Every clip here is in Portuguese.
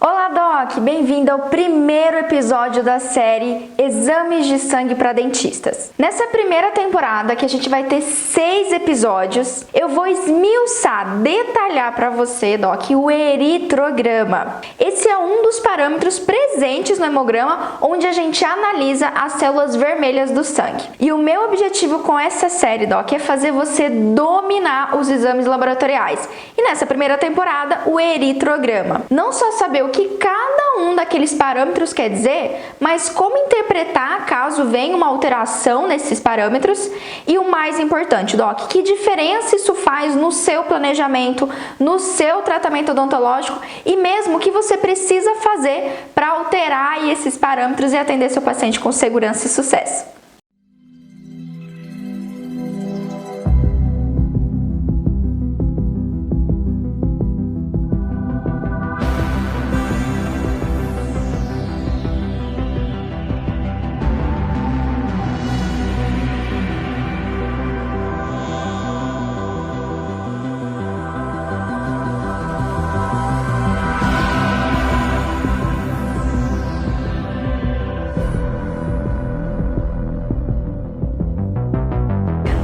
Olá, Doc! Bem-vindo ao primeiro episódio da série Exames de Sangue para Dentistas. Nessa primeira temporada, que a gente vai ter 6 episódios, eu vou esmiuçar, detalhar para você, Doc, o eritrograma. Esse é um dos parâmetros presentes no hemograma, onde a gente analisa as células vermelhas do sangue. E o meu objetivo com essa série, Doc, é fazer você dominar os exames laboratoriais. E nessa primeira temporada, o eritrograma. Não só saber o que cada um daqueles parâmetros quer dizer, mas como interpretar caso venha uma alteração nesses parâmetros e o mais importante, Doc, que diferença isso faz no seu planejamento, no seu tratamento odontológico e mesmo o que você precisa fazer para alterar aí esses parâmetros e atender seu paciente com segurança e sucesso.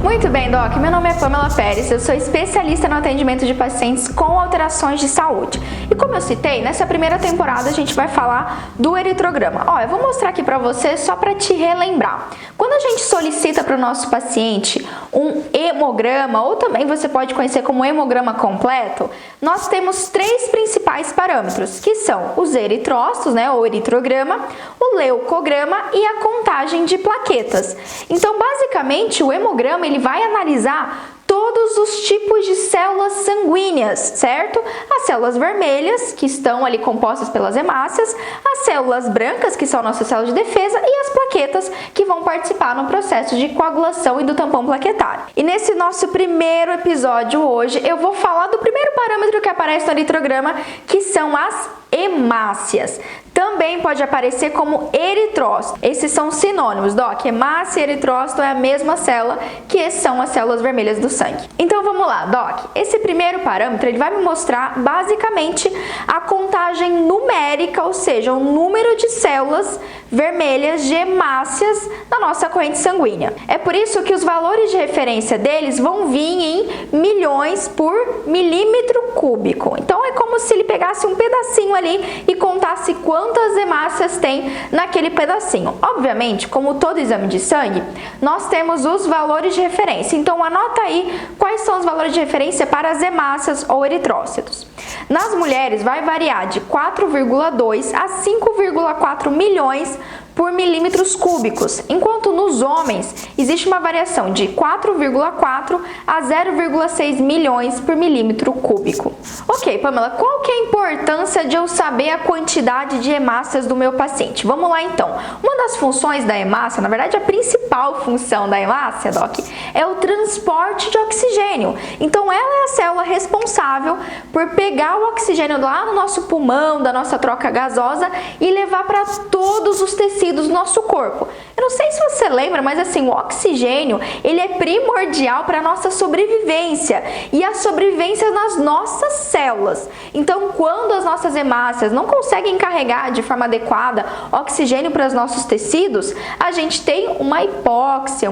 Muito bem, Doc. Meu nome é Pamela Pérez, eu sou especialista no atendimento de pacientes com alterações de saúde. E como eu citei, nessa primeira temporada a gente vai falar do eritrograma. Eu vou mostrar aqui para você só para te relembrar. Quando a gente solicita para o nosso paciente um hemograma, ou também você pode conhecer como hemograma completo, nós temos 3 principais parâmetros, que são os eritrócitos, ou eritrograma, o leucograma e a contagem de plaquetas. Então, basicamente, o hemograma ele vai analisar todos os tipos de células sanguíneas, certo? As células vermelhas, que estão ali compostas pelas hemácias, as células brancas, que são nossas células de defesa, e as plaquetas, que vão participar no processo de coagulação e do tampão plaquetário. E nesse nosso primeiro episódio hoje, eu vou falar do primeiro parâmetro que aparece no eritrograma, que são as hemácias. Também pode aparecer como eritrócito. Esses são sinônimos, Doc. Hemácia e eritrócito é a mesma célula, que são as células vermelhas do sangue. Então vamos lá, Doc. Esse primeiro parâmetro ele vai me mostrar basicamente a contagem numérica, ou seja, o número de células vermelhas de hemácias na nossa corrente sanguínea. É por isso que os valores de referência deles vão vir em milhões por milímetro cúbico. Então é como se ele pegasse um pedacinho ali e contasse quantas hemácias tem naquele pedacinho. Obviamente, como todo exame de sangue, nós temos os valores de referência. Então anota aí quais são os valores de referência para as hemácias ou eritrócitos. Nas mulheres vai variar de 4,2 a 5,4 milhões por milímetros cúbicos, enquanto nos homens existe uma variação de 4,4 a 0,6 milhões por milímetro cúbico. Ok, Pamela, qual que é a importância de eu saber a quantidade de hemácias do meu paciente? Vamos lá então. Uma das funções da hemácia, na verdade a principal função da hemácia, Doc, é o transporte de oxigênio. Então ela é a célula responsável por pegar o oxigênio lá no nosso pulmão, da nossa troca gasosa e levar para todos os tecidos do nosso corpo. Eu não sei se você lembra, mas assim, o oxigênio, ele é primordial para a nossa sobrevivência e a sobrevivência nas nossas células. Então, quando as nossas hemácias não conseguem carregar de forma adequada oxigênio para os nossos tecidos, a gente tem uma hipóxia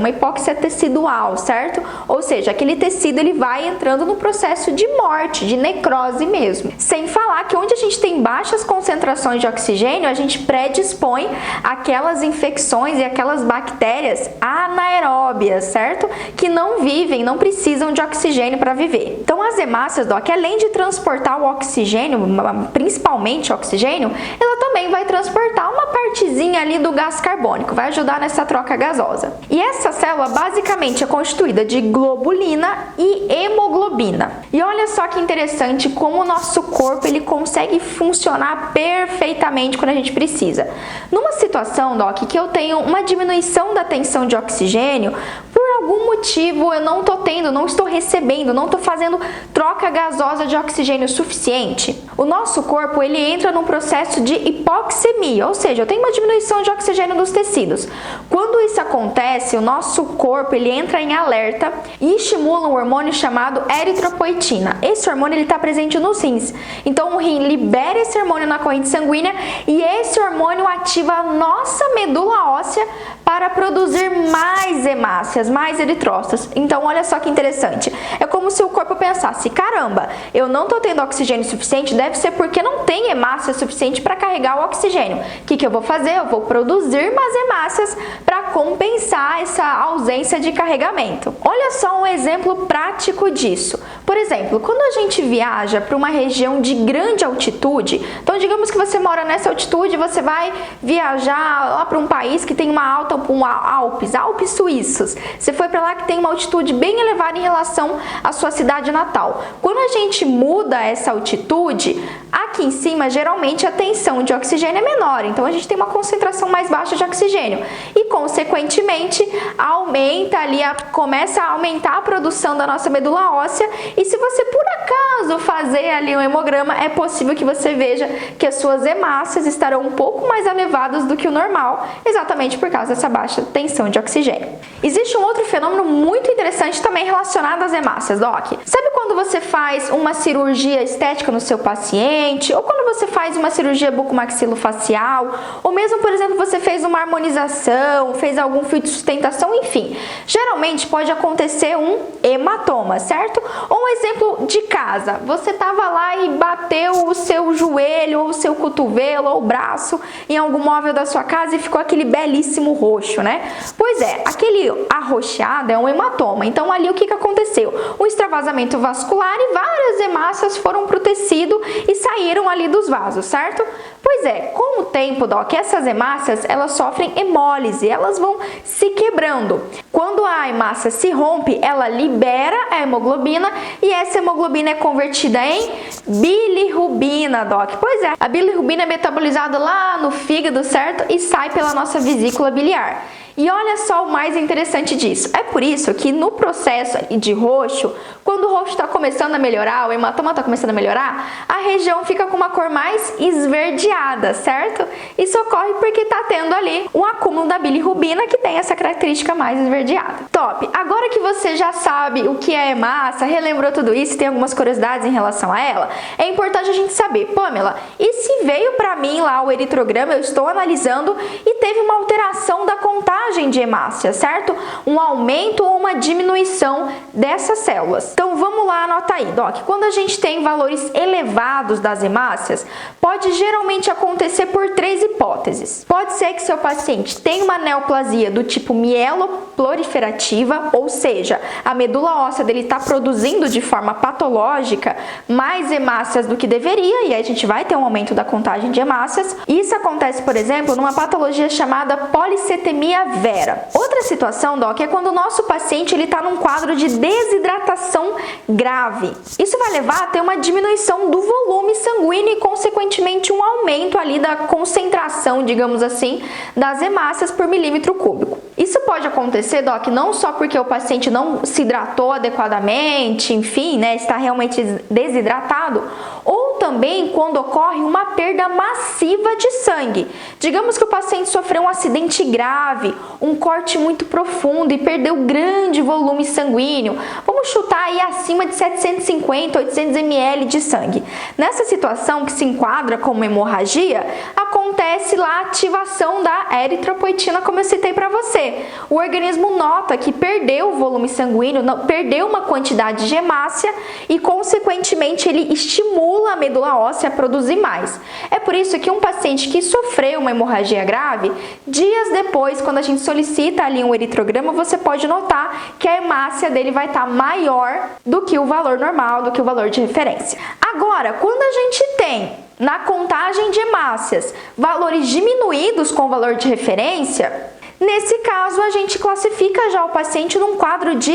tecidual, certo? Ou seja, aquele tecido ele vai entrando no processo de morte, de necrose mesmo. Sem falar que onde a gente tem baixas concentrações de oxigênio, a gente predispõe aquelas infecções e aquelas bactérias anaeróbias, certo? Que não vivem, não precisam de oxigênio para viver. Então as hemácias, Doc, além de transportar o oxigênio, principalmente o oxigênio, ela também vai transportar uma partezinha ali do gás carbônico, vai ajudar nessa troca gasosa. E essa célula basicamente é constituída de globulina e hemoglobina. E olha só que interessante como o nosso corpo ele consegue funcionar perfeitamente quando a gente precisa. Numa situação, Doc, que eu tenho uma diminuição da tensão de oxigênio, por algum motivo eu não estou recebendo, não estou fazendo troca gasosa de oxigênio suficiente, o nosso corpo ele entra num processo de hipoxemia, ou seja, tem uma diminuição de oxigênio dos tecidos. Quando isso acontece, o nosso corpo ele entra em alerta e estimula um hormônio chamado eritropoetina. Esse hormônio está presente nos rins, então o rim libera esse hormônio na corrente sanguínea e esse hormônio ativa a nossa medula óssea para produzir mais hemácias, mais eritrócitos. Então olha só que interessante, é como se o corpo pensasse, caramba, eu não estou tendo oxigênio suficiente, deve ser porque não tem hemácia suficiente para carregar o oxigênio. O que eu vou fazer? Eu vou produzir mais hemácias para compensar essa ausência de carregamento. Olha só um exemplo prático disso. Por exemplo, quando a gente viaja para uma região de grande altitude, então digamos que você mora nessa altitude, você vai viajar lá para um país que tem uma alta, Alpes suíços. Você foi para lá que tem uma altitude bem elevada em relação à sua cidade natal. Quando a gente muda essa altitude, aqui em cima geralmente a tensão de oxigênio é menor, então a gente tem uma concentração mais baixa de oxigênio e consequentemente começa a aumentar a produção da nossa medula óssea. E se você por acaso fazer ali um hemograma, é possível que você veja que as suas hemácias estarão um pouco mais elevadas do que o normal, exatamente por causa dessa baixa tensão de oxigênio. Existe um outro fenômeno muito interessante também relacionado às hemácias, Doc. Sabe quando você faz uma cirurgia estética no seu paciente, ou quando você faz uma cirurgia bucomaxilofacial, ou mesmo, por exemplo, você fez uma harmonização, fez algum fio de sustentação, enfim. Geralmente pode acontecer um hematoma, certo? Ou um exemplo de casa, você estava lá e bateu o seu joelho, ou o seu cotovelo, ou o braço em algum móvel da sua casa e ficou aquele belíssimo roxo, né? Pois é, aquele arroxeado é um hematoma. Então ali o que aconteceu? Um extravasamento vascular e várias hemácias foram para o tecido e saíram ali dos vasos, certo? Pois é, com o tempo, Doc, essas hemácias elas sofrem hemólise, elas vão se quebrando. Quando a hemácia se rompe, ela libera a hemoglobina e essa hemoglobina é convertida em bilirrubina, Doc. Pois é, a bilirrubina é metabolizada lá no fígado, certo? E sai pela nossa vesícula biliar. E olha só o mais interessante disso. É por isso que no processo de roxo, quando o roxo está começando a melhorar, o hematoma está começando a melhorar, a região fica com uma cor mais esverdeada, certo? Isso ocorre porque está tendo ali um acúmulo da bilirrubina que tem essa característica mais esverdeada. Top! Agora que você já sabe o que é hemácia, relembrou tudo isso, tem algumas curiosidades em relação a ela, é importante a gente saber, Pamela, e se veio para mim lá o eritrograma, eu estou analisando e teve uma alteração da contagem de hemácia, certo? Um aumento ou uma diminuição dessas células. Então vamos lá, anota aí, Doc. Quando a gente tem valores elevados das hemácias, pode geralmente acontecer por três hipóteses. Pode ser que seu paciente tenha uma neoplasia do tipo mieloproliferativa, ou seja, a medula óssea dele está produzindo de forma patológica mais hemácias do que deveria, e aí a gente vai ter um aumento da contagem de hemácias. Isso acontece, por exemplo, numa patologia chamada policetemia vera. Outra situação, Doc, é quando o nosso paciente está num quadro de desidratação grave. Isso vai levar a ter uma diminuição do volume sanguíneo e, consequentemente, um aumento ali da concentração, digamos assim, das hemácias por milímetro cúbico. Isso pode acontecer, Doc, não só porque o paciente não se hidratou adequadamente, enfim, né, está realmente desidratado, ou também quando ocorre uma perda massiva de sangue. Digamos que o paciente sofreu um acidente grave, um corte muito profundo e perdeu grande volume sanguíneo. Vamos chutar aí acima de 750, 800 ml de sangue. Nessa situação, que se enquadra como hemorragia, acontece lá a ativação da eritropoetina, como eu citei para você. O organismo nota que perdeu o volume sanguíneo, perdeu uma quantidade de hemácia e, consequentemente, ele estimula a medula óssea a produzir mais. É por isso que um paciente que sofreu uma hemorragia grave, dias depois, quando a gente solicita ali um eritrograma, você pode notar que a hemácia dele vai estar maior do que o valor normal, do que o valor de referência. Agora, quando a gente tem na contagem de hemácias valores diminuídos com o valor de referência, nesse caso a gente classifica já o paciente num quadro de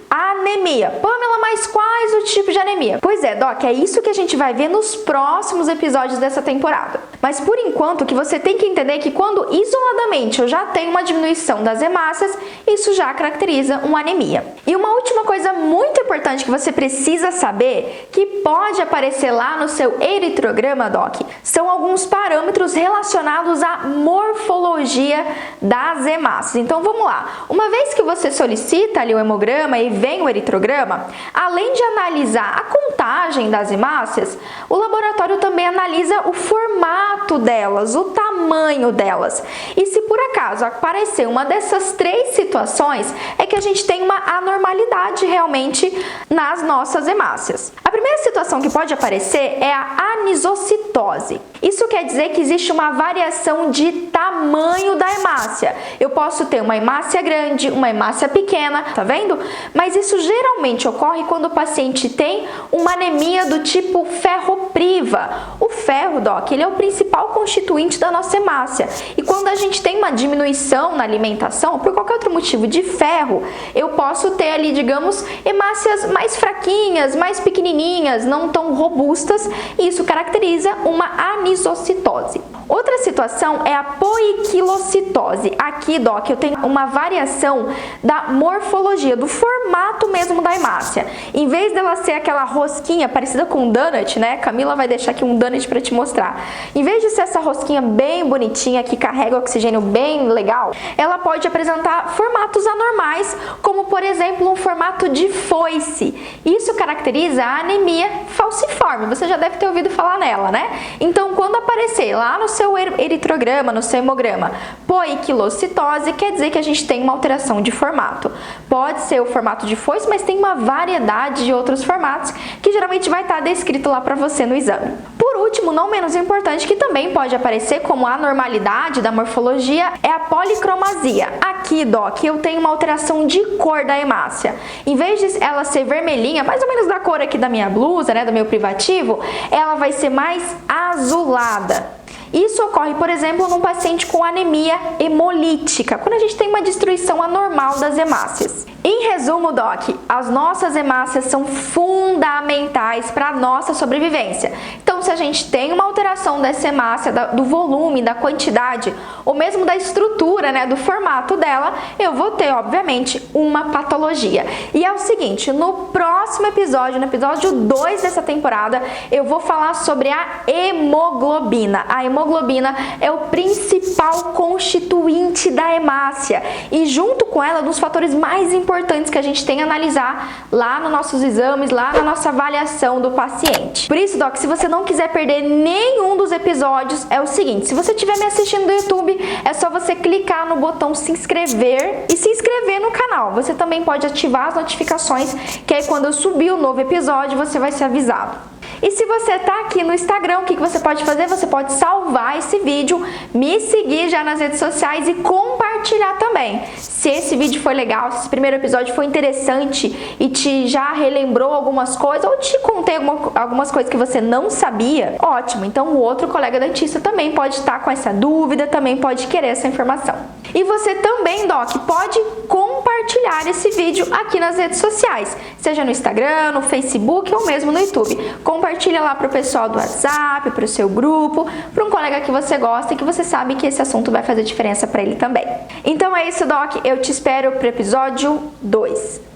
anemia. Pamela, mas quais os tipos de anemia? Pois é, Doc, é isso que a gente vai ver nos próximos episódios dessa temporada. Mas por enquanto, o que você tem que entender é que quando isoladamente eu já tenho uma diminuição das hemácias, isso já caracteriza uma anemia. E uma última coisa muito importante que você precisa saber, que pode aparecer lá no seu eritrograma, Doc, são alguns parâmetros relacionados à morfologia das hemácias. Então vamos lá. Uma vez que você solicita ali o hemograma e vem o eritrograma, além de analisar a contagem das hemácias, o laboratório também analisa o formato delas, o tamanho delas. E se por acaso aparecer uma dessas três situações, é que a gente tem uma anormalidade realmente nas nossas hemácias. A primeira situação que pode aparecer é a anisocitose. Isso quer dizer que existe uma variação de tamanho da hemácia. Eu posso ter uma hemácia grande, uma hemácia pequena, tá vendo? Mas isso geralmente ocorre quando o paciente tem uma anemia do tipo ferropriva. O ferro, Doc, ele é o principal constituinte da nossa hemácia. E quando a gente tem uma diminuição na alimentação, por qualquer outro motivo de ferro, eu posso ter ali, digamos, hemácias mais fraquinhas, mais pequenininhas, não tão robustas, e isso caracteriza uma anisocitose. Outra situação é a poiquilocitose. Aqui, Doc, eu tenho uma variação da morfologia, do formato mesmo da hemácia. Em vez dela ser aquela rosquinha parecida com um donut, né? Camila vai deixar aqui um donut para te mostrar. Em vez de ser essa rosquinha bem bonitinha, que carrega oxigênio bem legal, ela pode apresentar formatos anormais, como por exemplo um formato de foice. Isso caracteriza a anemia falciforme. Você já deve ter ouvido falar nela, né? Então, quando aparecer lá no seu eritrograma, no seu hemograma, poiquilocitose, quer dizer que a gente tem uma alteração de formato. Pode ser o formato de foice, mas tem uma variedade de outros formatos que geralmente vai estar descrito lá para você no exame. Por último, não menos importante, que também pode aparecer como anormalidade da morfologia, é a policromasia. Aqui, Doc, eu tenho uma alteração de cor da hemácia. Em vez de ela ser vermelhinha, mais ou menos da cor aqui da minha blusa, né, do meu privativo, ela vai ser mais azulada. Isso ocorre, por exemplo, num paciente com anemia hemolítica, quando a gente tem uma destruição anormal das hemácias. Em resumo, Doc, as nossas hemácias são fundamentais para a nossa sobrevivência. Então, se a gente tem uma alteração dessa hemácia, do volume, da quantidade, ou mesmo da estrutura, né, do formato dela, eu vou ter, obviamente, uma patologia. E é o seguinte, no próximo episódio, no episódio 2 dessa temporada, eu vou falar sobre a hemoglobina. A hemoglobina é o principal constituinte da hemácia e junto com ela, um dos fatores mais importantes que a gente tem a analisar lá nos nossos exames, lá na nossa avaliação do paciente. Por isso, Doc, se você não quiser perder nenhum dos episódios, é o seguinte, se você estiver me assistindo no YouTube, é só você clicar no botão se inscrever e se inscrever no canal. Você também pode ativar as notificações, que aí quando eu subir o novo episódio, você vai ser avisado. E se você está aqui no Instagram, o que você pode fazer? Você pode salvar esse vídeo, me seguir já nas redes sociais e compartilhar também. Se esse vídeo foi legal, se esse primeiro episódio foi interessante e te já relembrou algumas coisas ou te contei algumas coisas que você não sabia, ótimo. Então o outro colega dentista também pode estar com essa dúvida, também pode querer essa informação. E você também, Doc, pode compartilhar esse vídeo aqui nas redes sociais, seja no Instagram, no Facebook ou mesmo no YouTube. Compartilha lá para o pessoal do WhatsApp, para o seu grupo, para um colega que você gosta e que você sabe que esse assunto vai fazer diferença para ele também. Então é isso, Doc. Eu te espero para o episódio 2.